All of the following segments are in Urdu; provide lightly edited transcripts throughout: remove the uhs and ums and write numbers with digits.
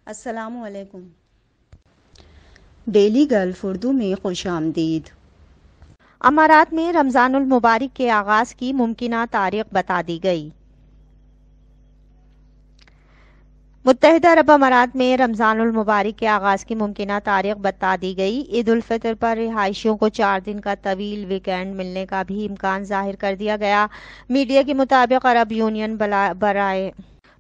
السلام علیکم۔ ڈیلی گلف اردو میں خوش آمدید۔ امارات میں رمضان المبارک کے آغاز کی ممکنہ تاریخ بتا دی گئی۔ متحدہ عرب امارات میں رمضان المبارک کے آغاز کی ممکنہ تاریخ بتا دی گئی۔ عید الفطر پر رہائشیوں کو 4 دن کا طویل ویکینڈ ملنے کا بھی امکان ظاہر کر دیا گیا۔ میڈیا کے مطابق عرب یونین برائے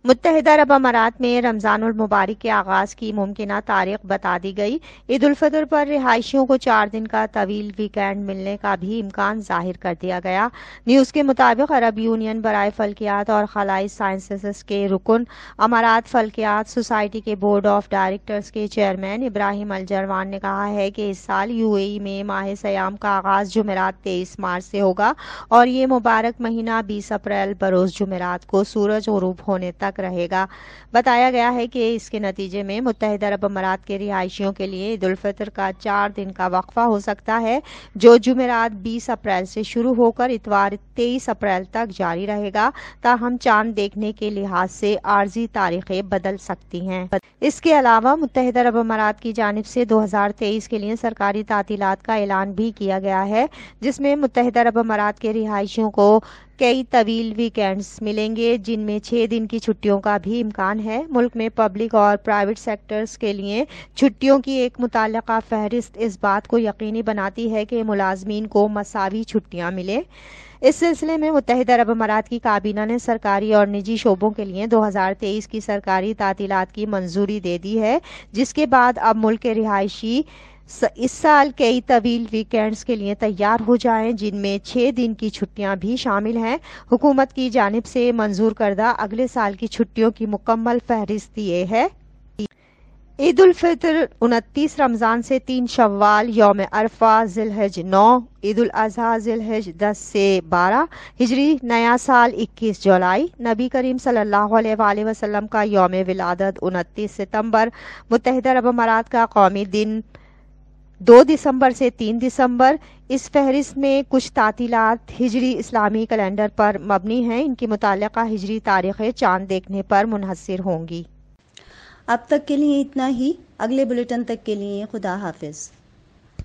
متحدہ عرب امارات میں رمضان المبارک کے آغاز کی ممکنہ تاریخ بتا دی گئی۔ عید الفطر پر رہائشیوں کو 4 دن کا طویل ویکینڈ ملنے کا بھی امکان ظاہر کر دیا گیا۔ نیوز کے مطابق عرب یونین برائے فلکیات اور خلائی سائنسز کے رکن، امارات فلکیات سوسائٹی کے بورڈ آف ڈائریکٹرز کے چیئرمین ابراہیم الجروان نے کہا ہے کہ اس سال UAE میں ماہ سیام کا آغاز جمعرات 23 مارچ سے ہوگا اور یہ مبارک مہینہ 20 اپریل بروز جمعرات کو سورج غروب ہونے تک رہے گا۔ بتایا گیا ہے کہ اس کے نتیجے میں متحدہ عرب امارات کے رہائشیوں کے لیے عید الفطر کا 4 دن کا وقفہ ہو سکتا ہے، جو جمعرات 20 اپریل سے شروع ہو کر اتوار 23 اپریل تک جاری رہے گا۔ تاہم چاند دیکھنے کے لحاظ سے عارضی تاریخیں بدل سکتی ہیں۔ اس کے علاوہ متحدہ عرب امارات کی جانب سے 2023 کے لیے سرکاری تعطیلات کا اعلان بھی کیا گیا ہے، جس میں متحدہ عرب امارات کے رہائشیوں کو کئی طویل ویکینڈز ملیں گے، جن میں 6 دن کی چھٹیوں کا بھی امکان ہے۔ ملک میں پبلک اور پرائیویٹ سیکٹرز کے لیے چھٹیوں کی ایک متعلقہ فہرست اس بات کو یقینی بناتی ہے کہ ملازمین کو مساوی چھٹیاں ملیں۔ اس سلسلے میں متحدہ عرب امارات کی کابینہ نے سرکاری اور نجی شعبوں کے لیے 2023 کی سرکاری تعطیلات کی منظوری دے دی ہے، جس کے بعد اب ملک کے رہائشی اس سال کئی طویل ویکینڈز کے لیے تیار ہو جائیں، جن میں 6 دن کی چھٹیاں بھی شامل ہیں۔ حکومت کی جانب سے منظور کردہ اگلے سال کی چھٹیوں کی مکمل فہرست یہ ہے۔ عید الفطر 29 رمضان سے 3 شوال، یوم عرفہ ذی الحج 9، عید الاضحیٰ ذی الحج 10 سے 12 ہجری، نیا سال 21 جولائی، نبی کریم صلی اللہ علیہ وآلہ وسلم کا یوم ولادت 29 ستمبر، متحدہ عرب امارات کا قومی دن 2 دسمبر سے 3 دسمبر۔ اس فہرست میں کچھ تعطیلات ہجری اسلامی کیلنڈر پر مبنی ہیں۔ ان کی متعلقہ ہجری تاریخیں چاند دیکھنے پر منحصر ہوں گی۔ اب تک کے لیے اتنا ہی۔ اگلے بلیٹن تک کے لیے خدا حافظ۔